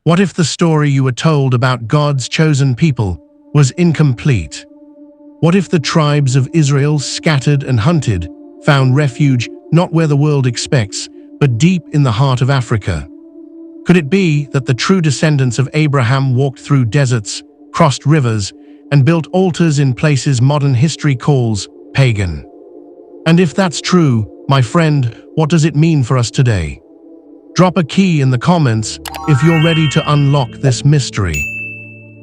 What if the story you were told about God's chosen people was incomplete? What if the tribes of Israel, scattered and hunted, found refuge not where the world expects, but deep in the heart of Africa? Could it be that the true descendants of Abraham walked through deserts, crossed rivers, and built altars in places modern history calls pagan? And if that's true, my friend, what does it mean for us today? Drop a key in the comments if you're ready to unlock this mystery.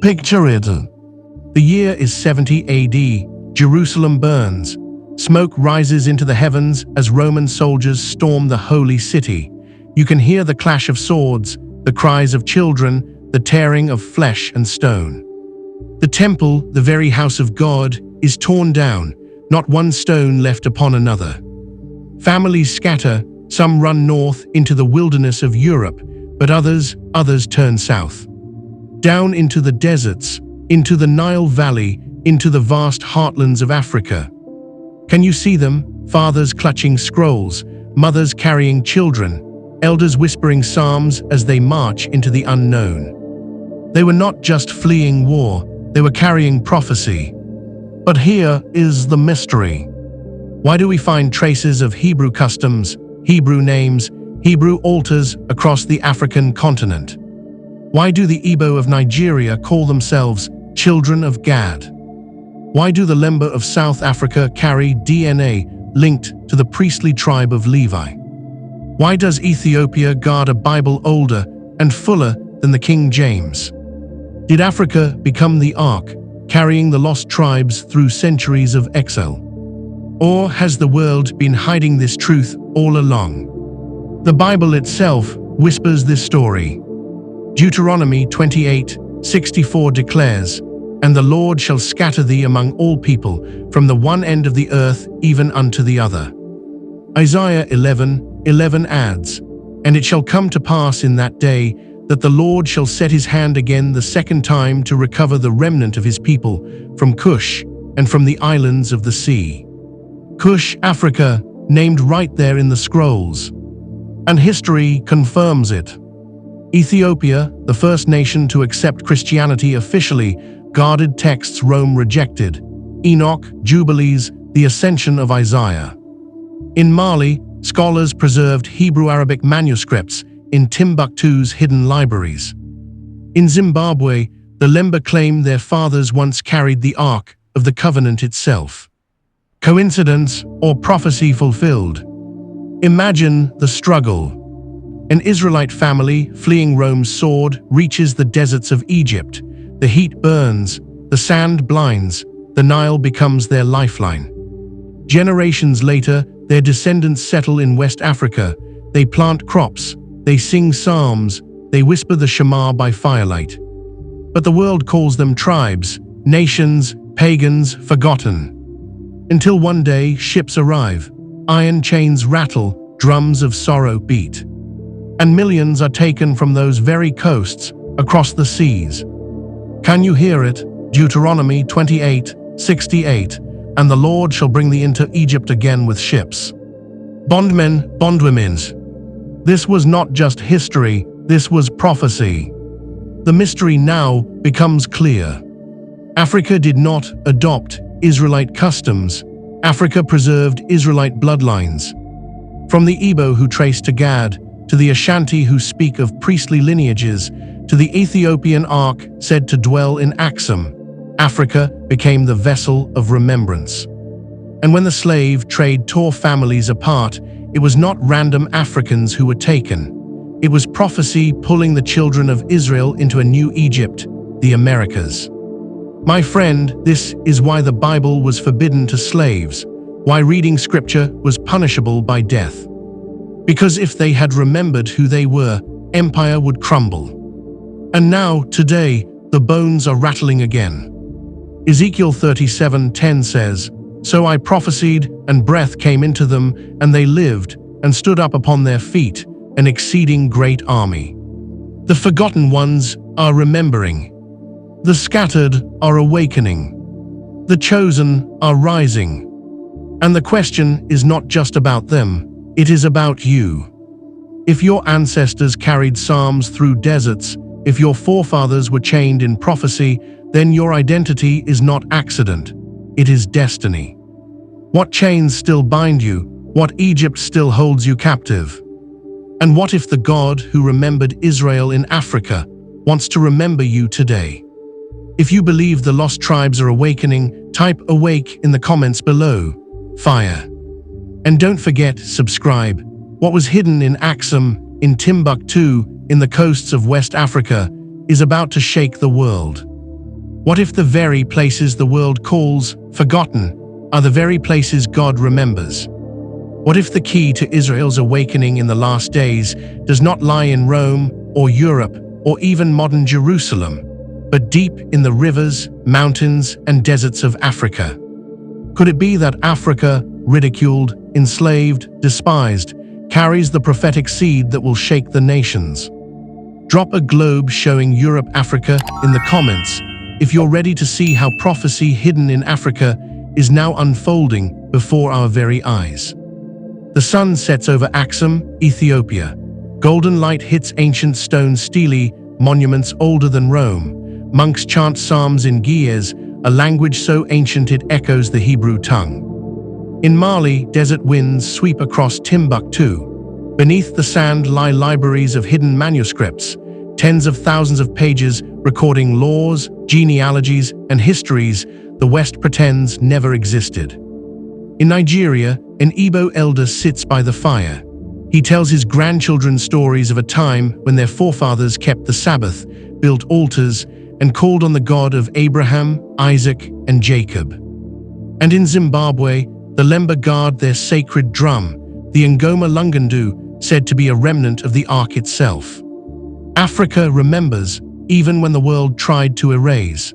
Picture it. The year is 70 AD. Jerusalem burns. Smoke rises into the heavens as Roman soldiers storm the holy city. You can hear the clash of swords, the cries of children, the tearing of flesh and stone. The temple, the very house of God, is torn down, not one stone left upon another. Families scatter, some run north into the wilderness of Europe, but others turn south. Down into the deserts, into the Nile Valley, into the vast heartlands of Africa. Can you see them? Fathers clutching scrolls, mothers carrying children, elders whispering psalms as they march into the unknown. They were not just fleeing war, they were carrying prophecy. But here is the mystery. Why do we find traces of Hebrew customs, Hebrew names, Hebrew altars across the African continent? Why do the Igbo of Nigeria call themselves children of Gad? Why do the Lemba of South Africa carry DNA linked to the priestly tribe of Levi? Why does Ethiopia guard a Bible older and fuller than the King James? Did Africa become the Ark, carrying the lost tribes through centuries of exile? Or has the world been hiding this truth all along? The Bible itself whispers this story. Deuteronomy 28:64 declares, "And the Lord shall scatter thee among all people, from the one end of the earth even unto the other." Isaiah 11:11 adds, "And it shall come to pass in that day, that the Lord shall set his hand again the second time to recover the remnant of his people from Cush and from the islands of the sea." Cush, Africa, named right there in the scrolls. And history confirms it. Ethiopia, the first nation to accept Christianity officially, guarded texts Rome rejected. Enoch, Jubilees, the ascension of Isaiah. In Mali, scholars preserved Hebrew-Arabic manuscripts in Timbuktu's hidden libraries. In Zimbabwe, the Lemba claim their fathers once carried the Ark of the Covenant itself. Coincidence or prophecy fulfilled? Imagine the struggle. An Israelite family fleeing Rome's sword reaches the deserts of Egypt. The heat burns, the sand blinds, the Nile becomes their lifeline. Generations later, their descendants settle in West Africa. They plant crops, they sing psalms, they whisper the Shema by firelight. But the world calls them tribes, nations, pagans, forgotten. Until one day, ships arrive, iron chains rattle, drums of sorrow beat. And millions are taken from those very coasts, across the seas. Can you hear it? Deuteronomy 28:68, "And the Lord shall bring thee into Egypt again with ships." Bondmen, bondwomen. This was not just history, this was prophecy. The mystery now becomes clear. Africa did not adopt Israelite customs. Africa preserved Israelite bloodlines. From the Igbo who trace to Gad, to the Ashanti who speak of priestly lineages, to the Ethiopian Ark said to dwell in Axum, Africa became the vessel of remembrance. And when the slave trade tore families apart, it was not random Africans who were taken. It was prophecy pulling the children of Israel into a new Egypt, the Americas. My friend, this is why the Bible was forbidden to slaves, why reading scripture was punishable by death. Because if they had remembered who they were, empire would crumble. And now, today, the bones are rattling again. Ezekiel 37:10 says, "So I prophesied, and breath came into them, and they lived, and stood up upon their feet, an exceeding great army." The forgotten ones are remembering. The scattered are awakening. The chosen are rising. And the question is not just about them, it is about you. If your ancestors carried psalms through deserts, If your forefathers were chained in prophecy, then your identity is not accident, it is destiny. What chains still bind you? What Egypt still holds you captive? And what if the God who remembered Israel in Africa wants to remember you today? If you believe the lost tribes are awakening, type "awake" in the comments below. Fire. And don't forget, subscribe. What was hidden in Axum, in Timbuktu, in the coasts of West Africa, is about to shake the world. What if the very places the world calls forgotten are the very places God remembers? What if the key to Israel's awakening in the last days does not lie in Rome or Europe or even modern Jerusalem, but deep in the rivers, mountains, and deserts of Africa? Could it be that Africa, ridiculed, enslaved, despised, carries the prophetic seed that will shake the nations? Drop a globe showing Europe, Africa in the comments if you're ready to see how prophecy hidden in Africa is now unfolding before our very eyes. The sun sets over Axum, Ethiopia. Golden light hits ancient stone stelae, monuments older than Rome. Monks chant psalms in Ge'ez, a language so ancient it echoes the Hebrew tongue. In Mali, desert winds sweep across Timbuktu. Beneath the sand lie libraries of hidden manuscripts, tens of thousands of pages recording laws, genealogies, and histories the West pretends never existed. In Nigeria, an Igbo elder sits by the fire. He tells his grandchildren stories of a time when their forefathers kept the Sabbath, built altars, and called on the God of Abraham, Isaac, and Jacob. And in Zimbabwe, the Lemba guard their sacred drum, the Ngoma Lungundu, said to be a remnant of the Ark itself. Africa remembers, even when the world tried to erase.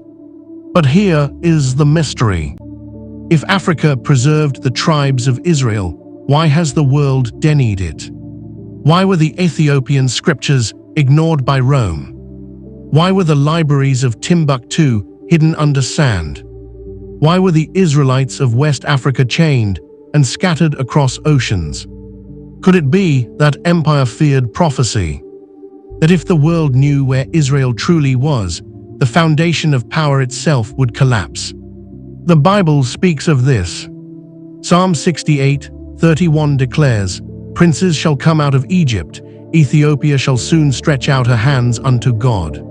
But here is the mystery. If Africa preserved the tribes of Israel, why has the world denied it? Why were the Ethiopian scriptures ignored by Rome? Why were the libraries of Timbuktu hidden under sand? Why were the Israelites of West Africa chained and scattered across oceans? Could it be that empire feared prophecy? That if the world knew where Israel truly was, the foundation of power itself would collapse? The Bible speaks of this. Psalm 68:31 declares, "Princes shall come out of Egypt, Ethiopia shall soon stretch out her hands unto God."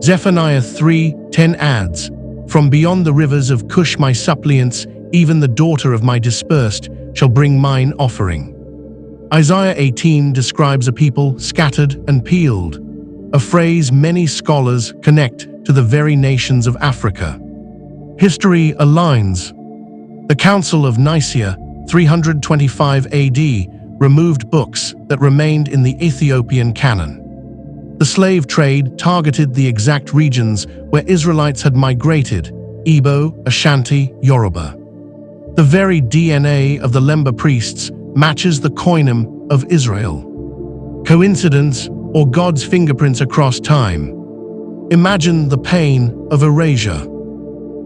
Zephaniah 3:10 adds, "From beyond the rivers of Cush my suppliants, even the daughter of my dispersed, shall bring mine offering." Isaiah 18 describes a people scattered and peeled, a phrase many scholars connect to the very nations of Africa. History aligns. The Council of Nicaea, 325 AD, removed books that remained in the Ethiopian canon. The slave trade targeted the exact regions where Israelites had migrated: Igbo, Ashanti, Yoruba. The very DNA of the Lemba priests matches the koinom of Israel. Coincidence or God's fingerprints across time? Imagine the pain of erasure.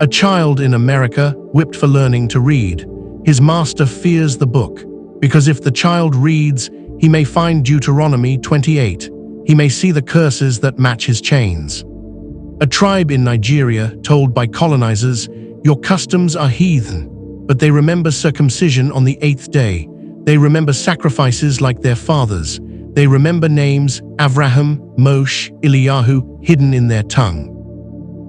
A child in America whipped for learning to read. His master fears the book, because if the child reads, he may find Deuteronomy 28. He may see the curses that match his chains. A tribe in Nigeria told by colonizers, "Your customs are heathen," but they remember circumcision on the 8th day. They remember sacrifices like their fathers. They remember names, Avraham, Moshe, Eliyahu, hidden in their tongue.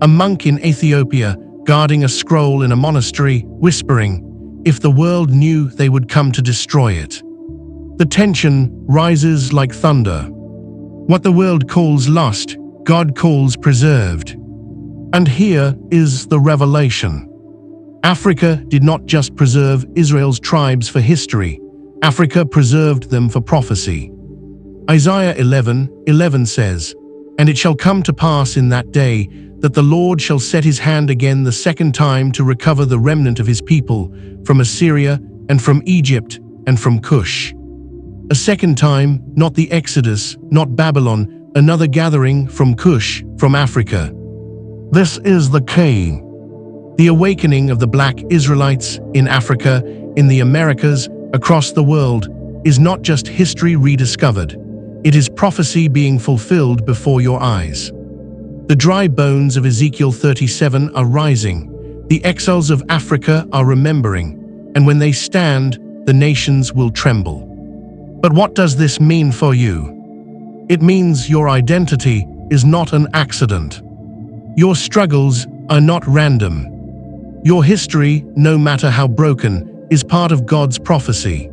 A monk in Ethiopia, guarding a scroll in a monastery, whispering, "If the world knew, they would come to destroy it." The tension rises like thunder. What the world calls lost, God calls preserved. And here is the revelation. Africa did not just preserve Israel's tribes for history. Africa preserved them for prophecy. Isaiah 11:11 says, "And it shall come to pass in that day that the Lord shall set his hand again the second time to recover the remnant of his people from Assyria and from Egypt and from Cush." A second time, not the Exodus, not Babylon, another gathering from Cush, from Africa. This is the key. The awakening of the Black Israelites in Africa, in the Americas, across the world, is not just history rediscovered. It is prophecy being fulfilled before your eyes. The dry bones of Ezekiel 37 are rising. The exiles of Africa are remembering, and when they stand, the nations will tremble. But what does this mean for you? It means your identity is not an accident. Your struggles are not random. Your history, no matter how broken, is part of God's prophecy.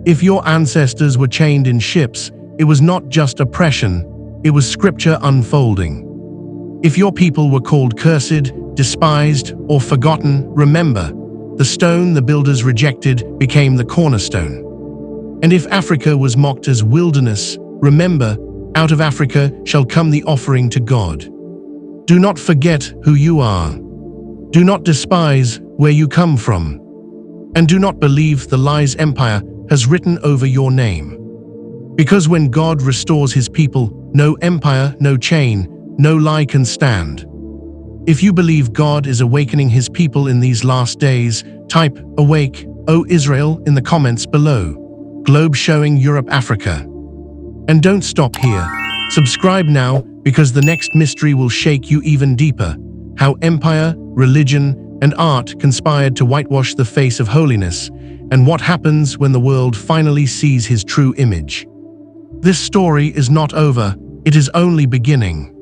If your ancestors were chained in ships, it was not just oppression, it was scripture unfolding. If your people were called cursed, despised, or forgotten, remember, the stone the builders rejected became the cornerstone. And if Africa was mocked as wilderness, remember, out of Africa shall come the offering to God. Do not forget who you are. Do not despise where you come from. And do not believe the lies empire has written over your name. Because when God restores his people, no empire, no chain, no lie can stand. If you believe God is awakening his people in these last days, type "Awake, O Israel" in the comments below. Globe showing Europe, Africa. And don't stop here. Subscribe now, because the next mystery will shake you even deeper. How empire, religion, and art conspired to whitewash the face of holiness, and what happens when the world finally sees his true image. This story is not over, it is only beginning.